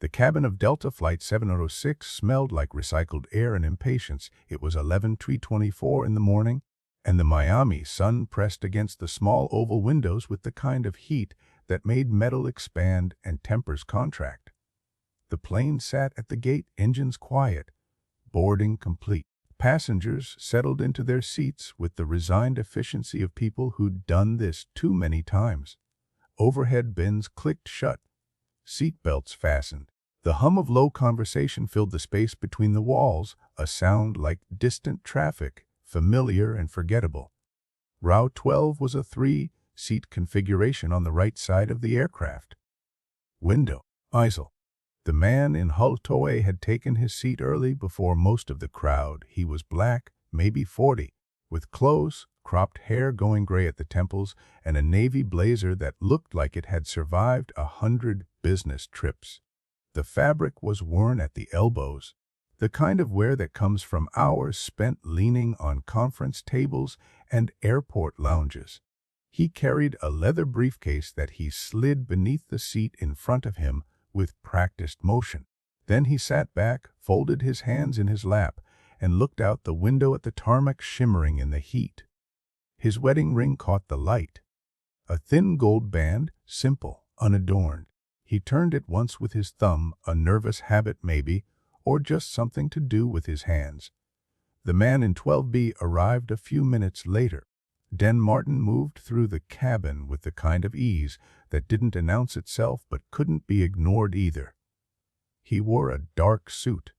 The cabin of Delta Flight 706 smelled like recycled air and impatience. It was 11:24 in the morning, and the Miami sun pressed against the small oval windows with the kind of heat that made metal expand and tempers contract. The plane sat at the gate, engines quiet, boarding complete. Passengers settled into their seats with the resigned efficiency of people who'd done this too many times. Overhead bins clicked shut, seat belts fastened. The hum of low conversation filled the space between the walls, a sound like distant traffic, familiar and forgettable. Row 12 was a 3-seat configuration on the right side of the aircraft. Window. Isle. The man in Untold had taken his seat early before most of the crowd. He was black, maybe 40, with close, cropped hair going gray at the temples and a navy blazer that looked like it had survived 100 business trips. The fabric was worn at the elbows, the kind of wear that comes from hours spent leaning on conference tables and airport lounges. He carried a leather briefcase that he slid beneath the seat in front of him with practiced motion. Then he sat back, folded his hands in his lap, and looked out the window at the tarmac shimmering in the heat. His wedding ring caught the light. A thin gold band, simple, unadorned. He turned it once with his thumb, a nervous habit maybe, or just something to do with his hands. The man in 12B arrived a few minutes later. Den Martin moved through the cabin with the kind of ease that didn't announce itself but couldn't be ignored either. He wore a dark suit,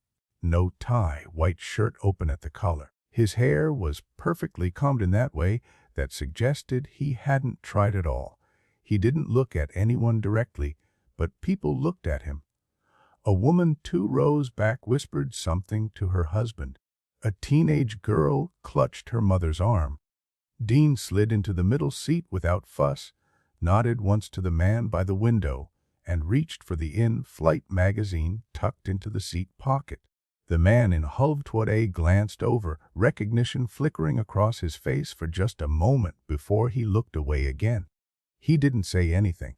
no tie, white shirt open at the collar. His hair was perfectly combed in that way that suggested he hadn't tried at all. He didn't look at anyone directly, but people looked at him. A woman 2 rows back whispered something to her husband. A teenage girl clutched her mother's arm. Dean slid into the middle seat without fuss, nodded once to the man by the window, and reached for the in-flight magazine tucked into the seat pocket. The man in Untold glanced over, recognition flickering across his face for just a moment before he looked away again. He didn't say anything.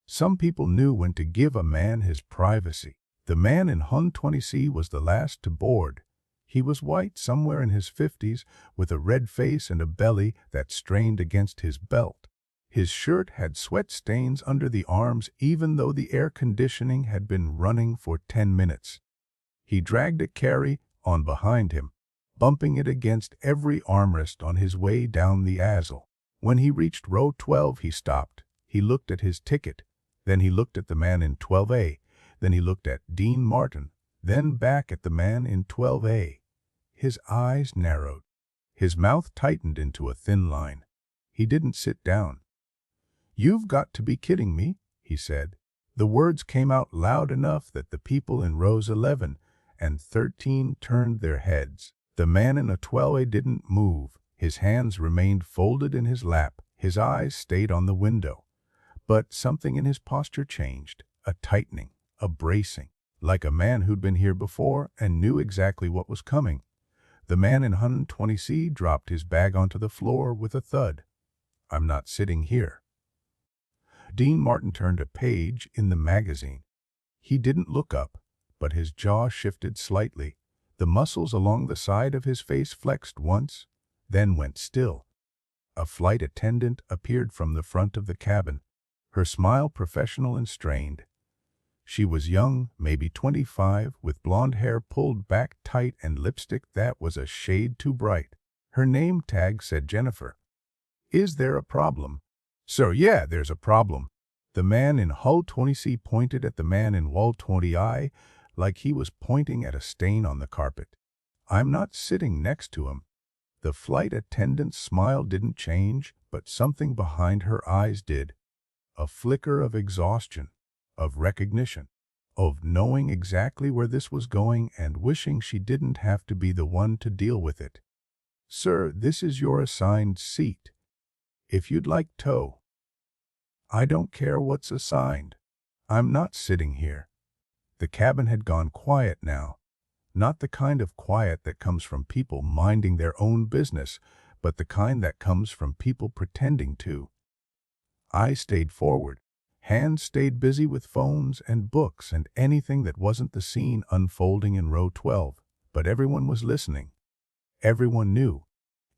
Some people knew when to give a man his privacy. The man in Untold was the last to board. He was white, somewhere in his 50s, with a red face and a belly that strained against his belt. His shirt had sweat stains under the arms even though the air conditioning had been running for 10 minutes. He dragged a carry-on behind him, bumping it against every armrest on his way down the aisle. When he reached row 12, he stopped. He looked at his ticket. Then he looked at the man in 12A. Then he looked at Dean Martin. Then back at the man in 12A. His eyes narrowed. His mouth tightened into a thin line. He didn't sit down. "You've got to be kidding me," he said. The words came out loud enough that the people in rows 11 and 13 turned their heads. The man in a 12A didn't move. His hands remained folded in his lap. His eyes stayed on the window. But something in his posture changed, a tightening, a bracing, like a man who'd been here before and knew exactly what was coming. The man in Untold dropped his bag onto the floor with a thud. "I'm not sitting here." Dean Martin turned a page in the magazine. He didn't look up, but his jaw shifted slightly. The muscles along the side of his face flexed once, then went still. A flight attendant appeared from the front of the cabin, her smile professional and strained. She was young, maybe 25, with blonde hair pulled back tight and lipstick that was a shade too bright. Her name tag said Jennifer. "Is there a problem?" "Sir, yeah, there's a problem." The man in Untold pointed at the man in Untold like he was pointing at a stain on the carpet. "I'm not sitting next to him." The flight attendant's smile didn't change, but something behind her eyes did. A flicker of exhaustion, of recognition, of knowing exactly where this was going and wishing she didn't have to be the one to deal with it. "Sir, this is your assigned seat. If you'd like to." "I don't care what's assigned. I'm not sitting here." The cabin had gone quiet now. Not the kind of quiet that comes from people minding their own business, but the kind that comes from people pretending to. I stayed forward, Hands stayed busy with phones and books and anything that wasn't the scene unfolding in row 12. But everyone was listening. Everyone knew.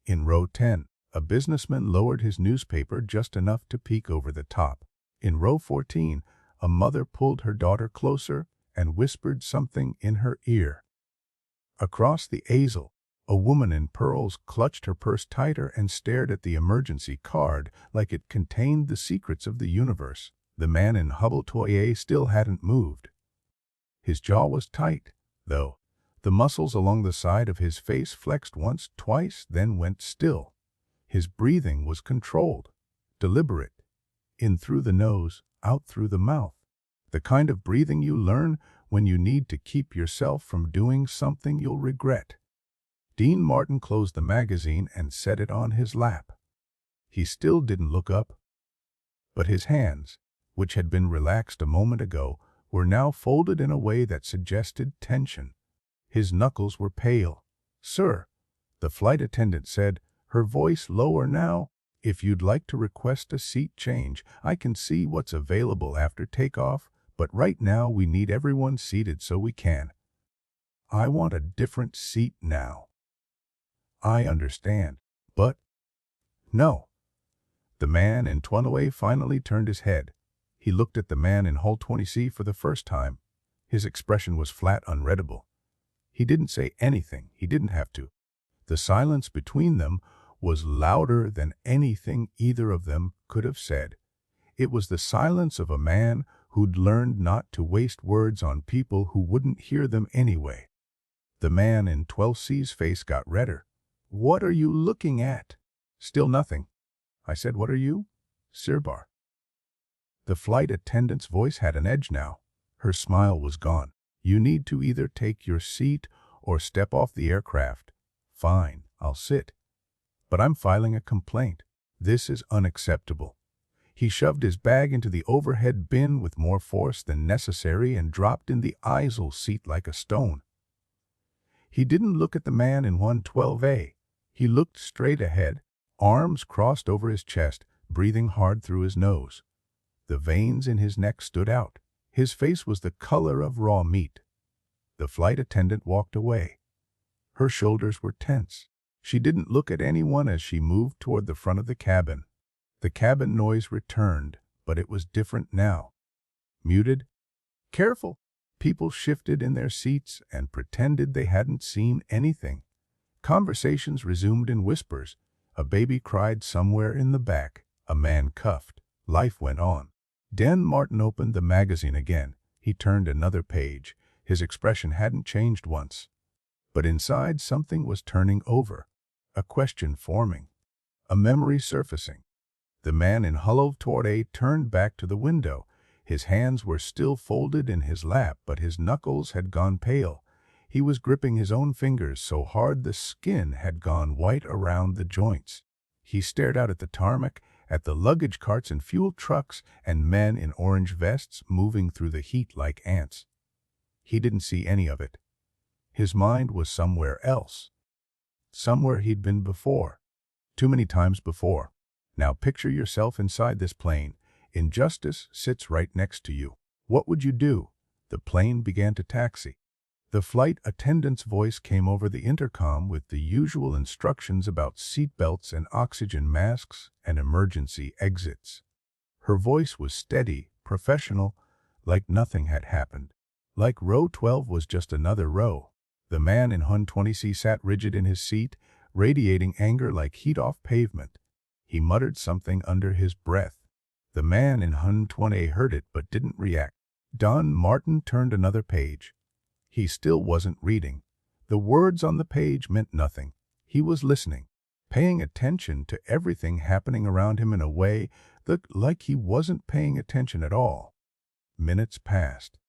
In row 10, a businessman lowered his newspaper just enough to peek over the top. In row 14, a mother pulled her daughter closer and whispered something in her ear. Across the easel, a woman in pearls clutched her purse tighter and stared at the emergency card like it contained the secrets of the universe. The man in Hubble Toye still hadn't moved. His jaw was tight, though. The muscles along the side of his face flexed once, twice, then went still. His breathing was controlled, deliberate, in through the nose, out through the mouth. The kind of breathing you learn when you need to keep yourself from doing something you'll regret. Dean Martin closed the magazine and set it on his lap. He still didn't look up. But his hands, which had been relaxed a moment ago, were now folded in a way that suggested tension. His knuckles were pale. "Sir," the flight attendant said, her voice lower now, "if you'd like to request a seat change, I can see what's available after takeoff, but right now we need everyone seated so we can." "I want a different seat now." "I understand, but—" "No." The man in 20A finally turned his head. He looked at the man in Hull 20C for the first time. His expression was flat, unreadable. He didn't say anything. He didn't have to. The silence between them was louder than anything either of them could have said. It was the silence of a man who'd learned not to waste words on people who wouldn't hear them anyway. The man in 12C's face got redder. "What are you looking at?" "Still nothing." I said, "What are you?" "Sirbar." The flight attendant's voice had an edge now. Her smile was gone. "You need to either take your seat or step off the aircraft." "Fine, I'll sit. But I'm filing a complaint. This is unacceptable." He shoved his bag into the overhead bin with more force than necessary and dropped in the easel seat like a stone. He didn't look at the man in 112A. He looked straight ahead, arms crossed over his chest, breathing hard through his nose. The veins in his neck stood out. His face was the color of raw meat. The flight attendant walked away. Her shoulders were tense. She didn't look at anyone as she moved toward the front of the cabin. The cabin noise returned, but it was different now. Muted. Careful. People shifted in their seats and pretended they hadn't seen anything. Conversations resumed in whispers. A baby cried somewhere in the back. A man cuffed. Life went on. Dan Martin opened the magazine again. He turned another page. His expression hadn't changed once. But inside something was turning over. A question forming. A memory surfacing. The man in Hull Toye turned back to the window. His hands were still folded in his lap, but his knuckles had gone pale. He was gripping his own fingers so hard the skin had gone white around the joints. He stared out at the tarmac, at the luggage carts and fuel trucks, and men in orange vests moving through the heat like ants. He didn't see any of it. His mind was somewhere else. Somewhere he'd been before. Too many times before. Now picture yourself inside this plane. Injustice sits right next to you. What would you do? The plane began to taxi. The flight attendant's voice came over the intercom with the usual instructions about seatbelts and oxygen masks and emergency exits. Her voice was steady, professional, like nothing had happened. Like row 12 was just another row. The man in Hun 20C sat rigid in his seat, radiating anger like heat off pavement. He muttered something under his breath. The man in Hun 20 heard it but didn't react. Don Martin turned another page. He still wasn't reading. The words on the page meant nothing. He was listening, paying attention to everything happening around him in a way that like he wasn't paying attention at all. Minutes passed.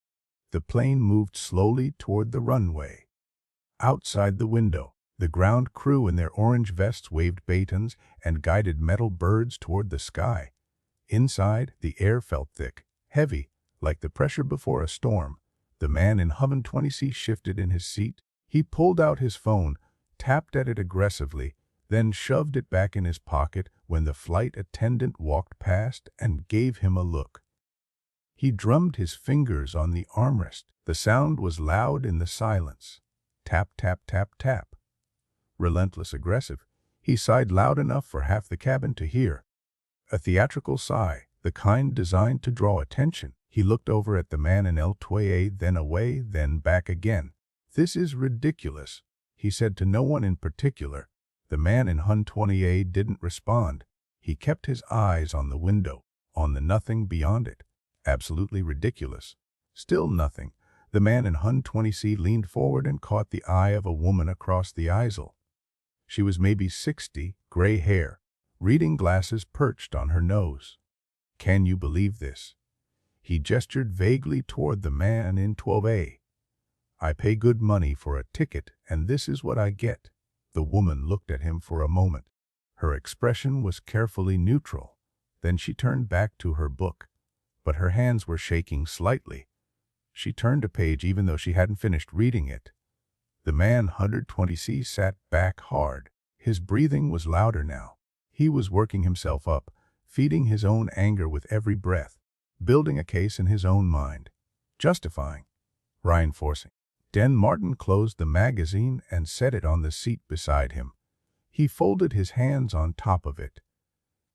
The plane moved slowly toward the runway. Outside the window, the ground crew in their orange vests waved batons and guided metal birds toward the sky. Inside, the air felt thick, heavy, like the pressure before a storm. The man in Hun 20C shifted in his seat. He pulled out his phone, tapped at it aggressively, then shoved it back in his pocket when the flight attendant walked past and gave him a look. He drummed his fingers on the armrest. The sound was loud in the silence. Tap, tap, tap, tap. Relentless, aggressive. He sighed loud enough for half the cabin to hear. A theatrical sigh, the kind designed to draw attention. He looked over at the man in L28, then away, then back again. "This is ridiculous," he said to no one in particular. The man in Hun-28 didn't respond. He kept his eyes on the window, on the nothing beyond it. Absolutely ridiculous. Still nothing. The man in Hun-20C leaned forward and caught the eye of a woman across the aisle. She was maybe 60, gray hair, reading glasses perched on her nose. "Can you believe this?" He gestured vaguely toward the man in 12A. "I pay good money for a ticket, and this is what I get." The woman looked at him for a moment. Her expression was carefully neutral. Then she turned back to her book, but her hands were shaking slightly. She turned a page even though she hadn't finished reading it. The man 120C sat back hard. His breathing was louder now. He was working himself up, feeding his own anger with every breath, building a case in his own mind, justifying, reinforcing. Den Martin closed the magazine and set it on the seat beside him. He folded his hands on top of it.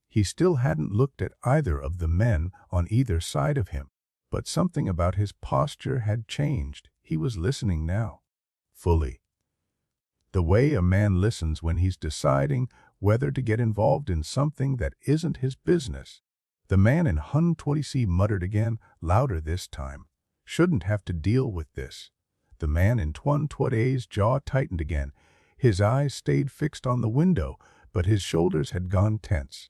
He still hadn't looked at either of the men on either side of him, but something about his posture had changed. He was listening now, fully. The way a man listens when he's deciding whether to get involved in something that isn't his business. The man in Hun-20C muttered again, louder this time. "Shouldn't have to deal with this." The man in Twan-Twade's jaw tightened again. His eyes stayed fixed on the window, but his shoulders had gone tense.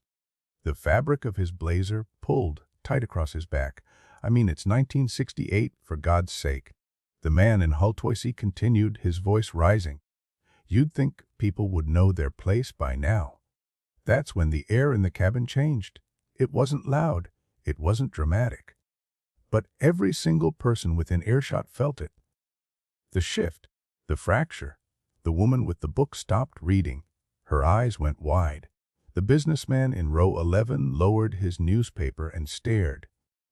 The fabric of his blazer pulled tight across his back. "I mean, it's 1968, for God's sake." The man in Hun-20C continued, his voice rising. "You'd think people would know their place by now." That's when the air in the cabin changed. It wasn't loud. It wasn't dramatic. But every single person within earshot felt it. The shift, the fracture. The woman with the book stopped reading. Her eyes went wide. The businessman in row 11 lowered his newspaper and stared.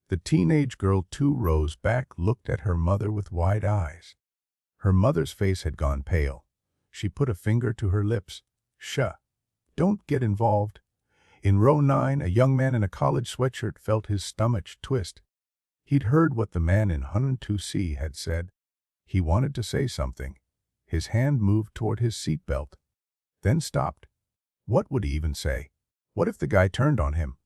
The teenage girl 2 rows back looked at her mother with wide eyes. Her mother's face had gone pale. She put a finger to her lips. "Shh. Don't get involved." In row 9, a young man in a college sweatshirt felt his stomach twist. He'd heard what the man in Hun-2C had said. He wanted to say something. His hand moved toward his seatbelt, then stopped. What would he even say? What if the guy turned on him?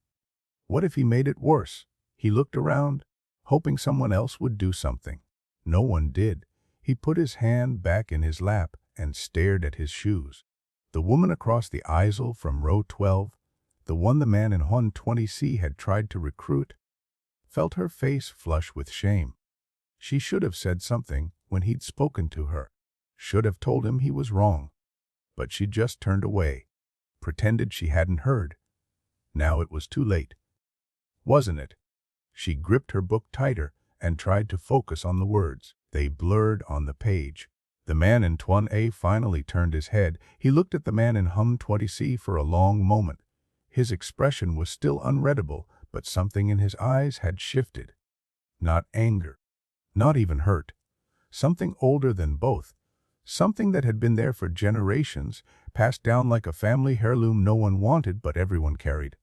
What if he made it worse? He looked around, hoping someone else would do something. No one did. He put his hand back in his lap and stared at his shoes. The woman across the aisle from row 12, the one the man in Hun-20C had tried to recruit, felt her face flush with shame. She should have said something when he'd spoken to her, should have told him he was wrong. But she just turned away, pretended she hadn't heard. Now it was too late. Wasn't it? She gripped her book tighter and tried to focus on the words. They blurred on the page. The man in Twan-A finally turned his head. He looked at the man in Hun-20C for a long moment. His expression was still unreadable, but something in his eyes had shifted. Not anger, not even hurt. Something older than both. Something that had been there for generations, passed down like a family heirloom no one wanted but everyone carried.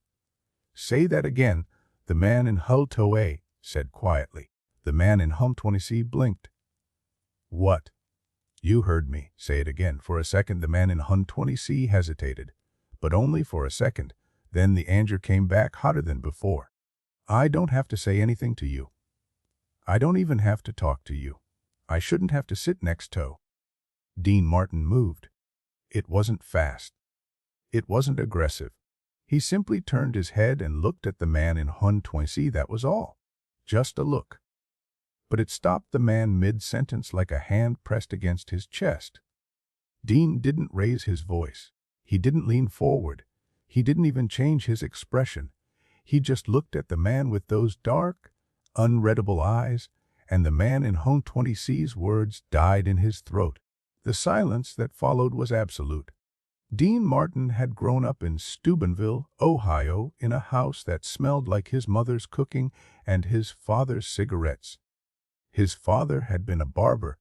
"Say that again," the man in Hun-20A said quietly. The man in Hun-20C blinked. "What?" "You heard me. Say it again." For a second the man in Hun-20C hesitated, but only for a second. Then the anger came back hotter than before. "I don't have to say anything to you. I don't even have to talk to you. I shouldn't have to sit next to." Dean Martin moved. It wasn't fast. It wasn't aggressive. He simply turned his head and looked at the man in Hun-20C, that was all. Just a look. But it stopped the man mid-sentence like a hand pressed against his chest. Dean didn't raise his voice. He didn't lean forward. He didn't even change his expression. He just looked at the man with those dark, unreadable eyes, and the man in Hun-20C's words died in his throat. The silence that followed was absolute. Dean Martin had grown up in Steubenville, Ohio, in a house that smelled like his mother's cooking and his father's cigarettes. His father had been a barber,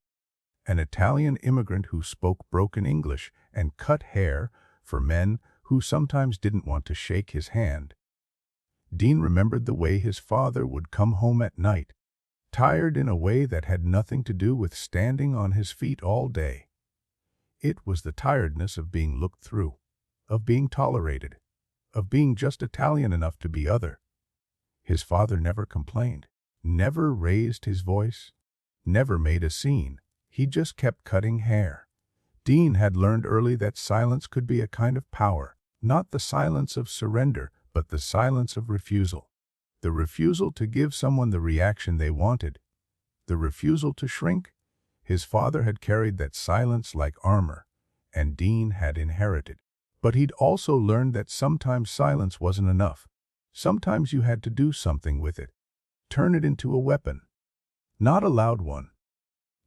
an Italian immigrant who spoke broken English and cut hair for men who sometimes didn't want to shake his hand. Dean remembered the way his father would come home at night, tired in a way that had nothing to do with standing on his feet all day. It was the tiredness of being looked through, of being tolerated, of being just Italian enough to be other. His father never complained, never raised his voice, never made a scene. He just kept cutting hair. Dean had learned early that silence could be a kind of power, not the silence of surrender, but the silence of refusal. The refusal to give someone the reaction they wanted. The refusal to shrink. His father had carried that silence like armor, and Dean had inherited. But he'd also learned that sometimes silence wasn't enough. Sometimes you had to do something with it. Turn it into a weapon. Not a loud one.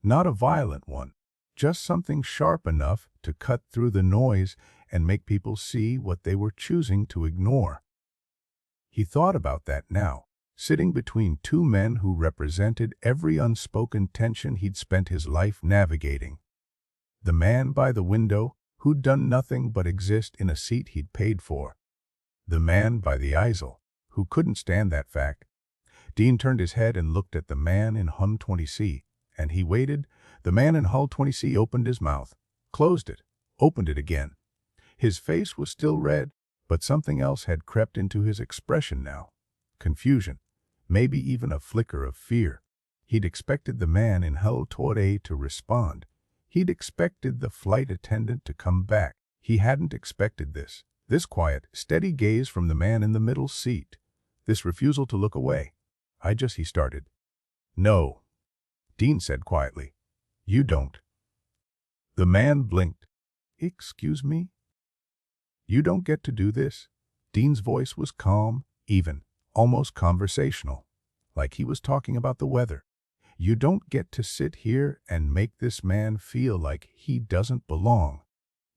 Not a violent one. Just something sharp enough to cut through the noise and make people see what they were choosing to ignore. He thought about that now, sitting between two men who represented every unspoken tension he'd spent his life navigating. The man by the window, who'd done nothing but exist in a seat he'd paid for. The man by the easel, who couldn't stand that fact. Dean turned his head and looked at the man in Hull 20C, and he waited. The man in Hull 20C opened his mouth, closed it, opened it again. His face was still red, but something else had crept into his expression now. Confusion, maybe even a flicker of fear. He'd expected the man in Hull 20A to respond. He'd expected the flight attendant to come back. He hadn't expected this. This quiet, steady gaze from the man in the middle seat. This refusal to look away. He started. "No," Dean said quietly. "You don't." The man blinked. "Excuse me? You don't get to do this." Dean's voice was calm, even, almost conversational, like he was talking about the weather. "You don't get to sit here and make this man feel like he doesn't belong.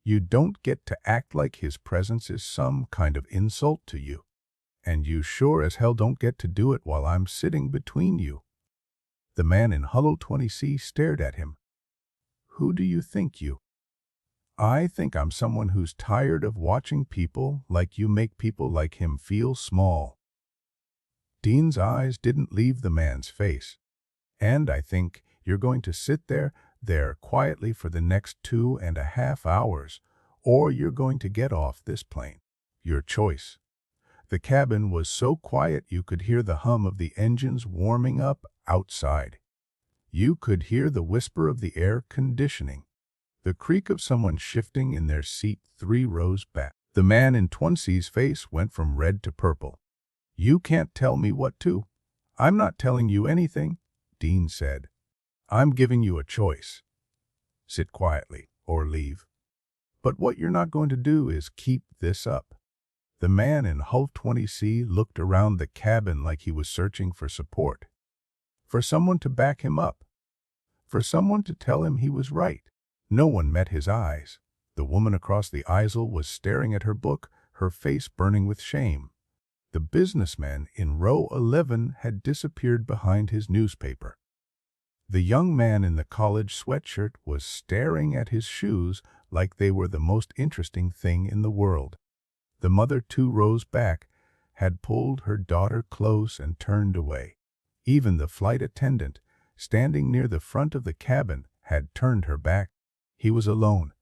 You don't get to act like his presence is some kind of insult to you. And you sure as hell don't get to do it while I'm sitting between you." The man in Hull 20C stared at him. "Who do you think you?" "I think I'm someone who's tired of watching people like you make people like him feel small." Dean's eyes didn't leave the man's face. "And I think you're going to sit there quietly for the next 2.5 hours, or you're going to get off this plane. Your choice." The cabin was so quiet you could hear the hum of the engines warming up outside. You could hear the whisper of the air conditioning, the creak of someone shifting in their seat 3 rows back. The man in 20C's face went from red to purple. "You can't tell me what to." "I'm not telling you anything," Dean said. "I'm giving you a choice. Sit quietly or leave. But what you're not going to do is keep this up." The man in Hull 20C looked around the cabin like he was searching for support, for someone to back him up, for someone to tell him he was right. No one met his eyes. The woman across the aisle was staring at her book, her face burning with shame. The businessman in row 11 had disappeared behind his newspaper. The young man in the college sweatshirt was staring at his shoes like they were the most interesting thing in the world. The mother 2 rows back had pulled her daughter close and turned away. Even the flight attendant, standing near the front of the cabin, had turned her back. He was alone,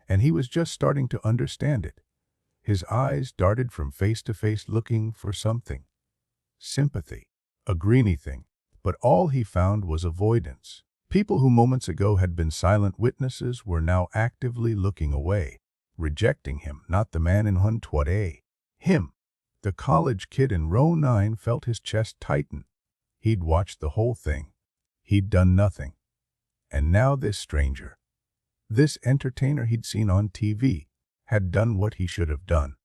and he was just starting to understand it. His eyes darted from face to face looking for something. Sympathy. A greeny thing. But all he found was avoidance. People who moments ago had been silent witnesses were now actively looking away, rejecting him, not the man in Hull 20A. Him. The college kid in row 9 felt his chest tighten. He'd watched the whole thing. He'd done nothing. And now this stranger, this entertainer he'd seen on TV, had done what he should have done.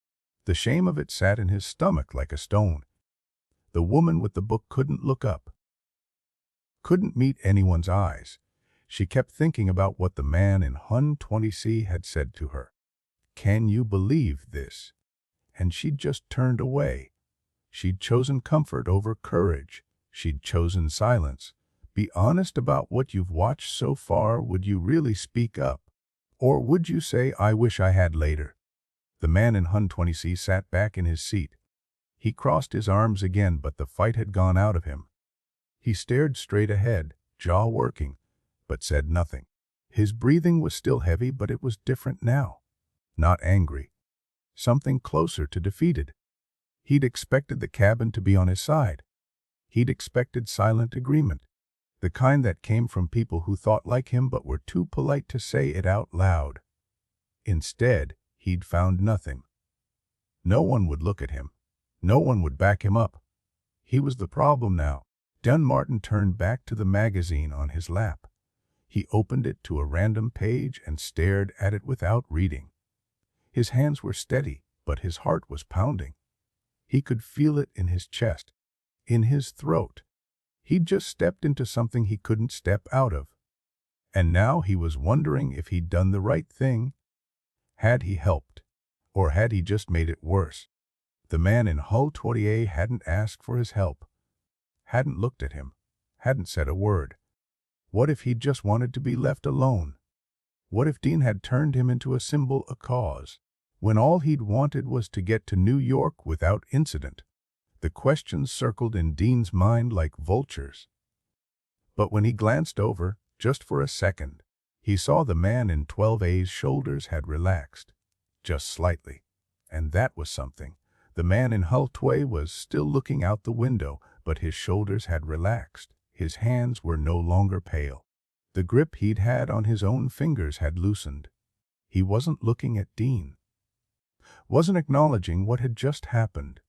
The shame of it sat in his stomach like a stone. The woman with the book couldn't look up, couldn't meet anyone's eyes. She kept thinking about what the man in Hull 20C had said to her. "Can you believe this?" And she'd just turned away. She'd chosen comfort over courage. She'd chosen silence. Be honest about what you've watched so far. Would you really speak up? Or would you say, "I wish I had" later? The man in Hun-20C sat back in his seat. He crossed his arms again, but the fight had gone out of him. He stared straight ahead, jaw working, but said nothing. His breathing was still heavy, but it was different now. Not angry. Something closer to defeated. He'd expected the cabin to be on his side. He'd expected silent agreement, the kind that came from people who thought like him but were too polite to say it out loud. Instead, he'd found nothing. No one would look at him. No one would back him up. He was the problem now. Dunmartin turned back to the magazine on his lap. He opened it to a random page and stared at it without reading. His hands were steady, but his heart was pounding. He could feel it in his chest, in his throat. He'd just stepped into something he couldn't step out of. And now he was wondering if he'd done the right thing. Had he helped? Or had he just made it worse? The man in Hull 20A hadn't asked for his help, hadn't looked at him, hadn't said a word. What if he'd just wanted to be left alone? What if Dean had turned him into a symbol, a cause, when all he'd wanted was to get to New York without incident? The questions circled in Dean's mind like vultures. But when he glanced over, just for a second, he saw the man in 12A's shoulders had relaxed, just slightly. And that was something. The man in Hull 20A was still looking out the window, but his shoulders had relaxed. His hands were no longer pale. The grip he'd had on his own fingers had loosened. He wasn't looking at Dean, wasn't acknowledging what had just happened.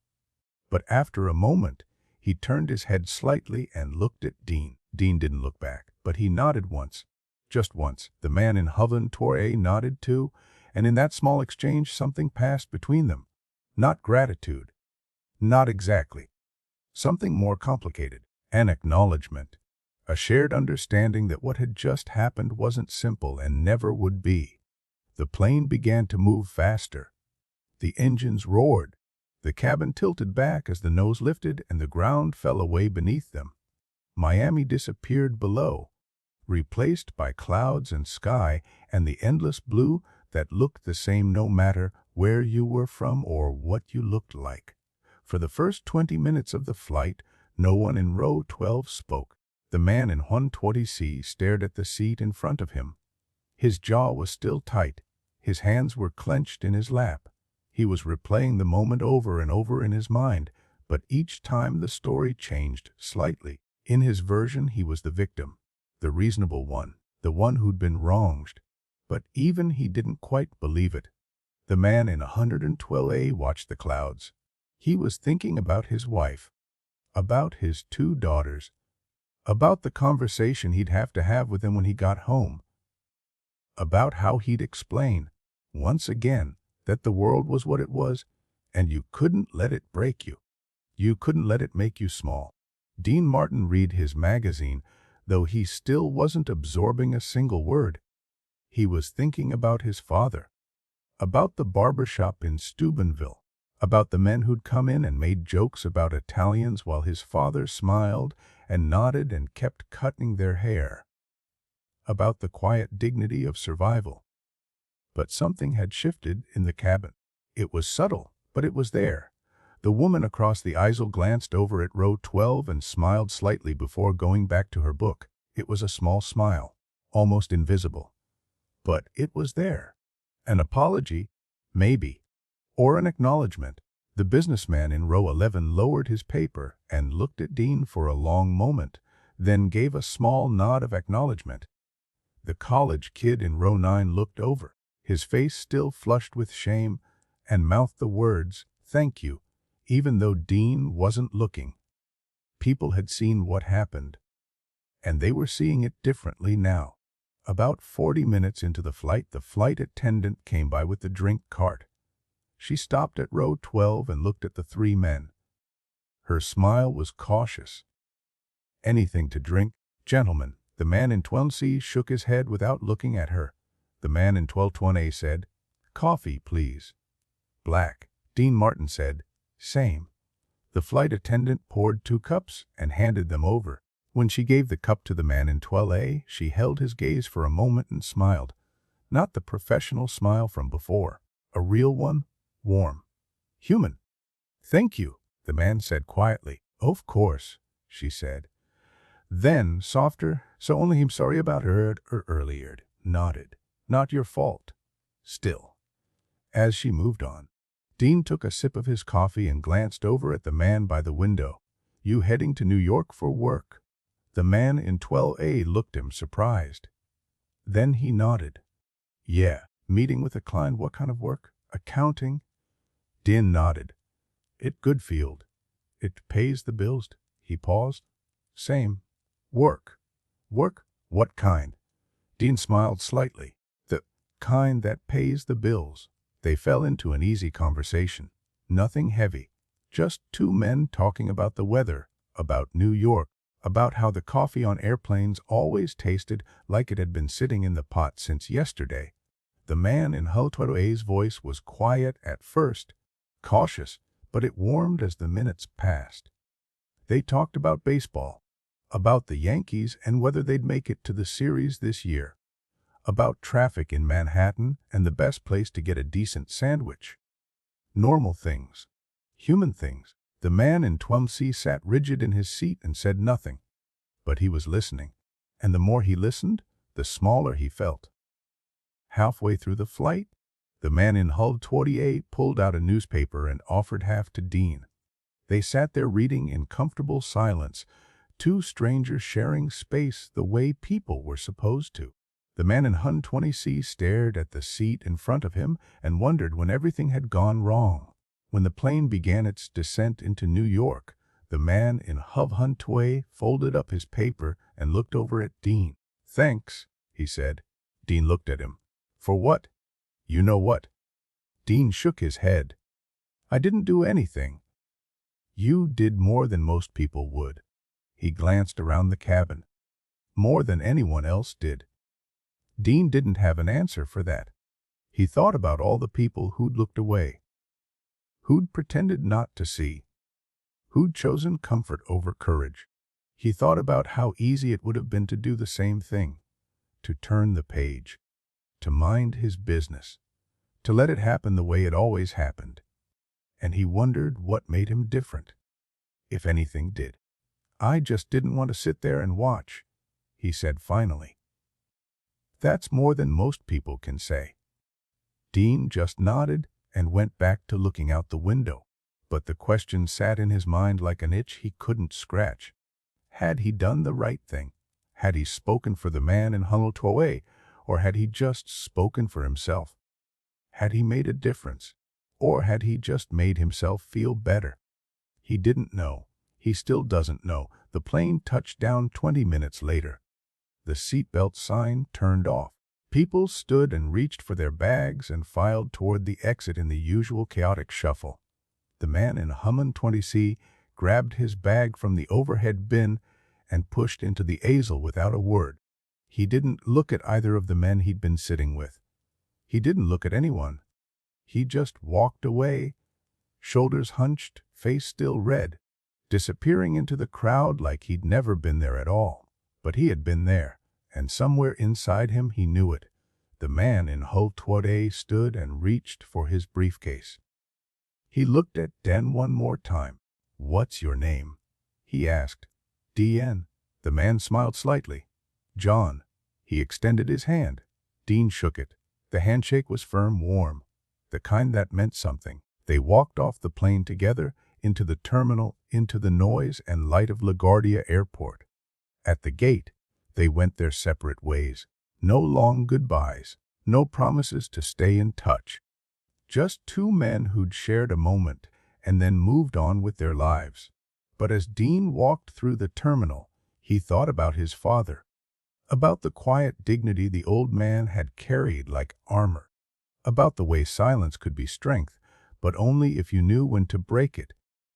But after a moment, he turned his head slightly and looked at Dean. Dean didn't look back, but he nodded once, just once. The man in Hull 20A nodded too, and in that small exchange something passed between them. Not gratitude. Not exactly. Something more complicated. An acknowledgement. A shared understanding that what had just happened wasn't simple and never would be. The plane began to move faster. The engines roared. The cabin tilted back as the nose lifted and the ground fell away beneath them. Miami disappeared below, replaced by clouds and sky and the endless blue that looked the same no matter where you were from or what you looked like. For the first 20 minutes of the flight, no one in row 12 spoke. The man in Hun 20C stared at the seat in front of him. His jaw was still tight. His hands were clenched in his lap. He was replaying the moment over and over in his mind, but each time the story changed slightly. In his version, he was the victim, the reasonable one, the one who'd been wronged. But even he didn't quite believe it. The man in 112A watched the clouds. He was thinking about his wife, about his 2 daughters, about the conversation he'd have to have with them when he got home, about how he'd explain, once again, that the world was what it was, and you couldn't let it break you. You couldn't let it make you small. Dean Martin read his magazine, though he still wasn't absorbing a single word. He was thinking about his father, about the barbershop in Steubenville, about the men who'd come in and made jokes about Italians while his father smiled and nodded and kept cutting their hair, about the quiet dignity of survival. But something had shifted in the cabin. It was subtle, but it was there. The woman across the aisle glanced over at row 12 and smiled slightly before going back to her book. It was a small smile, almost invisible. But it was there. An apology, maybe, or an acknowledgement. The businessman in row 11 lowered his paper and looked at Dean for a long moment, then gave a small nod of acknowledgement. The college kid in row 9 looked over, his face still flushed with shame, and mouthed the words, "Thank you," even though Dean wasn't looking. People had seen what happened, and they were seeing it differently now. About 40 minutes into the flight attendant came by with the drink cart. She stopped at row 12 and looked at the 3 men. Her smile was cautious. "Anything to drink, gentlemen?" The man in 12C shook his head without looking at her. The man in 12A said, Coffee, please. Black. Dean Martin said. Same. The flight attendant poured 2 cups and handed them over. When she gave the cup to the man in 12A, she held his gaze for a moment and smiled. Not the professional smile from before. A real one, warm, human. Thank you, the man said quietly. Of course, she said. Then, softer, so only I'm sorry about her earlier, nodded. Not your fault. Still. As she moved on, Dean took a sip of his coffee and glanced over at the man by the window. You heading to New York for work? The man in 12A looked him surprised. Then he nodded. Yeah, meeting with a client. What kind of work? Accounting? Dean nodded. It good field. It pays the bills. He paused. Same. Work. Work? What kind? Dean smiled slightly. The kind that pays the bills. They fell into an easy conversation. Nothing heavy. Just 2 men talking about the weather, about New York, about how the coffee on airplanes always tasted like it had been sitting in the pot since yesterday. The man in Untold's voice was quiet at first, cautious, but it warmed as the minutes passed. They talked about baseball, about the Yankees and whether they'd make it to the series this year, about traffic in Manhattan and the best place to get a decent sandwich. Normal things. Human things. The man in 12C sat rigid in his seat and said nothing. But he was listening, and the more he listened, the smaller he felt. Halfway through the flight, the man in Hull 28 pulled out a newspaper and offered half to Dean. They sat there reading in comfortable silence, 2 strangers sharing space the way people were supposed to. The man in Hun 20C stared at the seat in front of him and wondered when everything had gone wrong. When the plane began its descent into New York, the man in Hun 20 folded up his paper and looked over at Dean. Thanks, he said. Dean looked at him. For what? You know what? Dean shook his head. I didn't do anything. You did more than most people would. He glanced around the cabin. More than anyone else did. Dean didn't have an answer for that. He thought about all the people who'd looked away, who'd pretended not to see, who'd chosen comfort over courage. He thought about how easy it would have been to do the same thing, to turn the page, to mind his business, to let it happen the way it always happened. And he wondered what made him different, if anything did. I just didn't want to sit there and watch, he said finally. That's more than most people can say. Dean just nodded and went back to looking out the window. But the question sat in his mind like an itch he couldn't scratch. Had he done the right thing? Had he spoken for the man in Hull 20, or had he just spoken for himself? Had he made a difference, or had he just made himself feel better? He didn't know. He still doesn't know. The plane touched down 20 minutes later. The seatbelt sign turned off. People stood and reached for their bags and filed toward the exit in the usual chaotic shuffle. The man in Hummun 20C grabbed his bag from the overhead bin and pushed into the easel without a word. He didn't look at either of the men he'd been sitting with. He didn't look at anyone. He just walked away, shoulders hunched, face still red, disappearing into the crowd like he'd never been there at all. But he had been there, and somewhere inside him he knew it. The man in Hull 20 stood and reached for his briefcase. He looked at Dan one more time. What's your name? He asked. DN. The man smiled slightly. John. He extended his hand. Dean shook it. The handshake was firm, warm, the kind that meant something. They walked off the plane together, into the terminal, into the noise and light of LaGuardia Airport. At the gate, they went their separate ways. No long goodbyes, no promises to stay in touch. Just 2 men who'd shared a moment and then moved on with their lives. But as Dean walked through the terminal, he thought about his father, about the quiet dignity the old man had carried like armor, about the way silence could be strength, but only if you knew when to break it.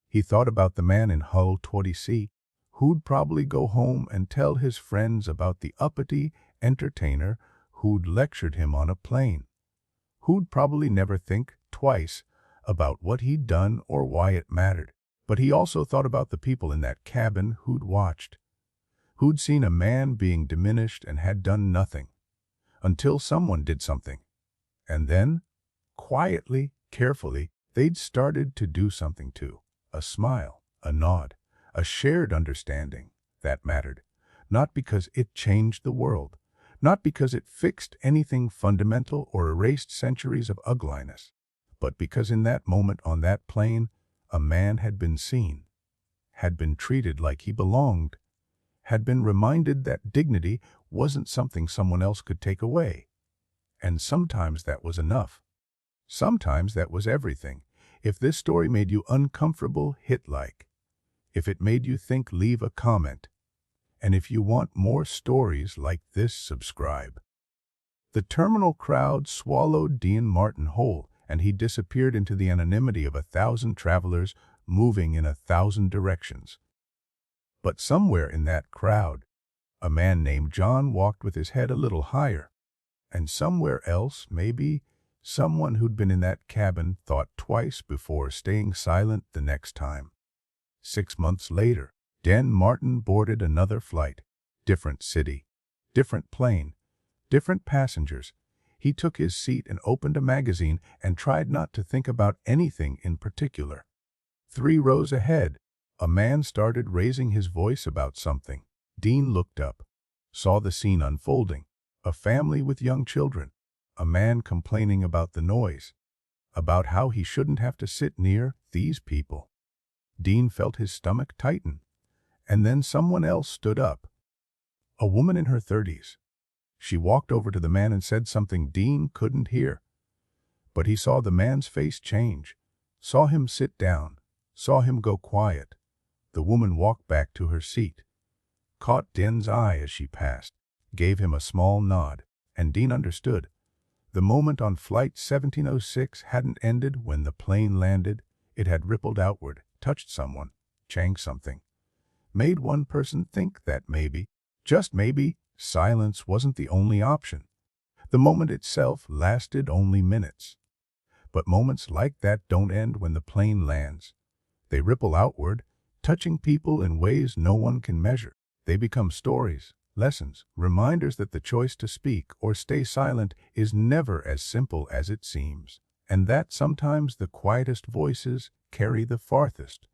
He thought about the man in Hull 20C, who'd probably go home and tell his friends about the uppity entertainer who'd lectured him on a plane, who'd probably never think twice about what he'd done or why it mattered. But he also thought about the people in that cabin who'd watched, who'd seen a man being diminished and had done nothing, until someone did something. And then, quietly, carefully, they'd started to do something too. A smile, a nod, a shared understanding that mattered. Not because it changed the world, not because it fixed anything fundamental or erased centuries of ugliness, but because in that moment on that plane, a man had been seen, had been treated like he belonged, had been reminded that dignity wasn't something someone else could take away. And sometimes that was enough. Sometimes that was everything. If this story made you uncomfortable, hit like. If it made you think, leave a comment. And if you want more stories like this, subscribe. The terminal crowd swallowed Dean Martin whole, and he disappeared into the anonymity of 1,000 travelers moving in 1,000 directions. But somewhere in that crowd, a man named John walked with his head a little higher. And somewhere else, maybe, someone who'd been in that cabin thought twice before staying silent the next time. 6 months later, Dan Martin boarded another flight. Different city, different plane, different passengers. He took his seat and opened a magazine and tried not to think about anything in particular. 3 rows ahead, a man started raising his voice about something. Dean looked up, saw the scene unfolding. A family with young children, a man complaining about the noise, about how he shouldn't have to sit near these people. Dean felt his stomach tighten, and then someone else stood up. A woman in her 30s. She walked over to the man and said something Dean couldn't hear. But he saw the man's face change, saw him sit down, saw him go quiet. The woman walked back to her seat, caught Dean's eye as she passed, gave him a small nod, and Dean understood. The moment on Flight 1706 hadn't ended when the plane landed. It had rippled outward, touched someone, changed something, made one person think that maybe, just maybe, silence wasn't the only option. The moment itself lasted only minutes. But moments like that don't end when the plane lands. They ripple outward, touching people in ways no one can measure. They become stories, lessons, reminders that the choice to speak or stay silent is never as simple as it seems, and that sometimes the quietest voices carry the farthest.